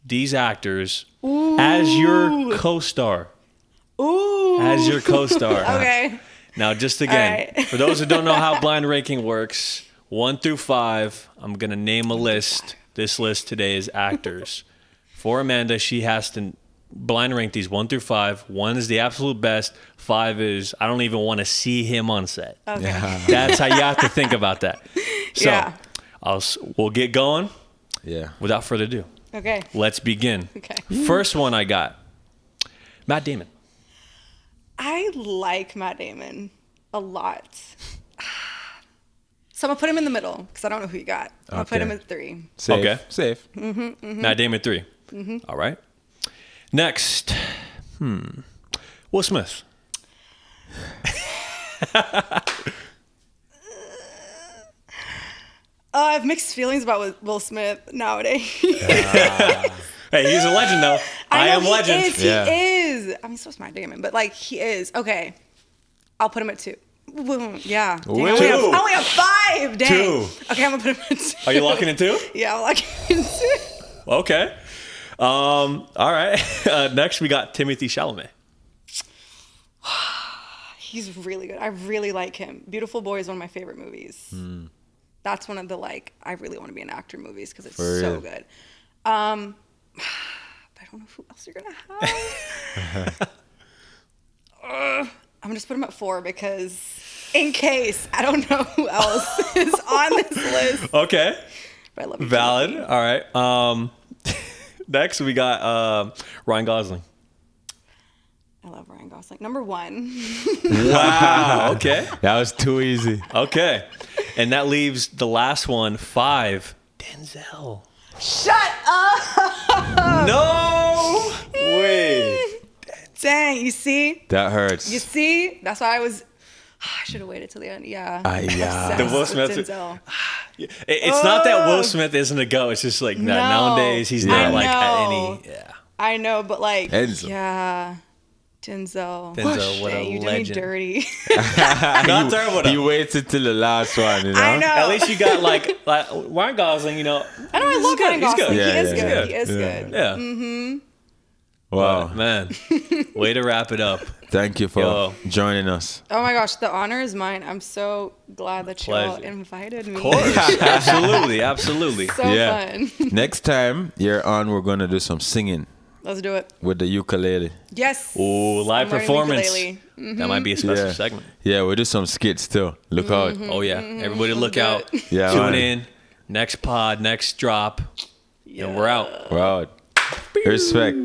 Speaker 2: these actors as your co-star.
Speaker 3: Ooh.
Speaker 2: As your co-star.
Speaker 3: Okay.
Speaker 2: Now, just again,
Speaker 3: right.
Speaker 2: for those who don't know how blind ranking works, 1 through 5, I'm going to name a list. This list today is actors. For Amanda, she has to blind rank these 1 through 5. 1 is the absolute best. 5 is, I don't even want to see him on set.
Speaker 3: Okay.
Speaker 1: Yeah.
Speaker 2: That's how you have to think about that. So,
Speaker 3: Yeah.
Speaker 2: we'll get going.
Speaker 1: Yeah.
Speaker 2: Without further ado,
Speaker 3: Okay.
Speaker 2: let's begin.
Speaker 3: Okay.
Speaker 2: First one I got, Matt Damon.
Speaker 3: I like Matt Damon a lot. So I'm gonna put him in the middle because I don't know who you got. I'm gonna put him at 3.
Speaker 1: Safe.
Speaker 2: Okay.
Speaker 1: Safe.
Speaker 2: Matt Damon 3. All right. Next, Will Smith.
Speaker 3: I have mixed feelings about Will Smith nowadays.
Speaker 2: Hey, he's a legend though. I am
Speaker 3: he
Speaker 2: legend.
Speaker 3: Is,
Speaker 1: Yeah.
Speaker 3: He is. I mean, so is Matt Damon, but like he is. Okay, I'll put him at 2. Boom. Yeah. Dang, I only have 5. Dang.
Speaker 2: 2.
Speaker 3: Okay, I'm gonna put him at 2.
Speaker 2: Are you locking in 2?
Speaker 3: Yeah, I'm locking in 2.
Speaker 2: Okay. All right. Next, we got Timothy Chalamet.
Speaker 3: He's really good. I really like him. Beautiful Boy is one of my favorite movies. That's one of the I really want to be an actor movies because it's
Speaker 1: For
Speaker 3: so
Speaker 1: real.
Speaker 3: good. But I don't know who else you're gonna have. I'm gonna just put him at 4 because in case I don't know who else is on this list.
Speaker 2: Okay.
Speaker 3: But I love you,
Speaker 2: Valid.
Speaker 3: Timothy.
Speaker 2: All right. Next, we got Ryan Gosling.
Speaker 3: I love Ryan Gosling. Number 1.
Speaker 2: Wow. Okay.
Speaker 1: That was too easy.
Speaker 2: Okay. And that leaves the last one, 5, Denzel.
Speaker 3: Shut up!
Speaker 2: No way.
Speaker 3: Dang, you see?
Speaker 1: That hurts.
Speaker 3: You see? That's why I should have waited till the end. Yeah.
Speaker 1: Yeah.
Speaker 3: Obsessed
Speaker 2: The Will
Speaker 3: with
Speaker 2: Smith-
Speaker 3: Denzel.
Speaker 2: It's not that Will Smith isn't a go. It's just like that
Speaker 3: No.
Speaker 2: nowadays he's not
Speaker 3: I
Speaker 2: like at
Speaker 3: know.
Speaker 2: any. Yeah.
Speaker 3: I know, but
Speaker 1: Denzel.
Speaker 3: yeah. Denzel.
Speaker 2: Denzel, what a
Speaker 3: Dang, you did me
Speaker 2: legend.
Speaker 3: dirty.
Speaker 2: Not terrible though.
Speaker 1: You waited till the last one, you know?
Speaker 3: I know.
Speaker 2: At least you got like Ryan Gosling, you know.
Speaker 3: I know I love Ryan
Speaker 2: He's
Speaker 3: Gosling.
Speaker 2: good.
Speaker 1: Yeah,
Speaker 3: he is
Speaker 1: yeah,
Speaker 3: good.
Speaker 1: yeah.
Speaker 3: He is
Speaker 1: Yeah.
Speaker 3: good.
Speaker 2: Yeah.
Speaker 1: Wow.
Speaker 2: But, man, way to wrap it up.
Speaker 1: Thank you for
Speaker 2: Yo.
Speaker 1: joining us.
Speaker 3: Oh my gosh, the honor is mine. I'm so glad that you all
Speaker 2: Pleasure.
Speaker 3: invited me.
Speaker 2: Of course. Absolutely. Absolutely.
Speaker 3: So
Speaker 1: Yeah.
Speaker 3: fun.
Speaker 1: Next time you're on, we're going to do some singing
Speaker 3: Let's do it.
Speaker 1: with the ukulele.
Speaker 3: Yes.
Speaker 2: Ooh, live
Speaker 3: I'm learning
Speaker 2: performance.
Speaker 3: ukulele.
Speaker 2: That might be a special
Speaker 1: Yeah.
Speaker 2: segment.
Speaker 1: Yeah, we'll do some skits too. Look out.
Speaker 2: Oh, yeah. Everybody look
Speaker 3: do
Speaker 2: out.
Speaker 3: it.
Speaker 1: Yeah,
Speaker 2: Tune
Speaker 1: man.
Speaker 2: in. Next pod, next drop. And we're out.
Speaker 1: We're out. Respect.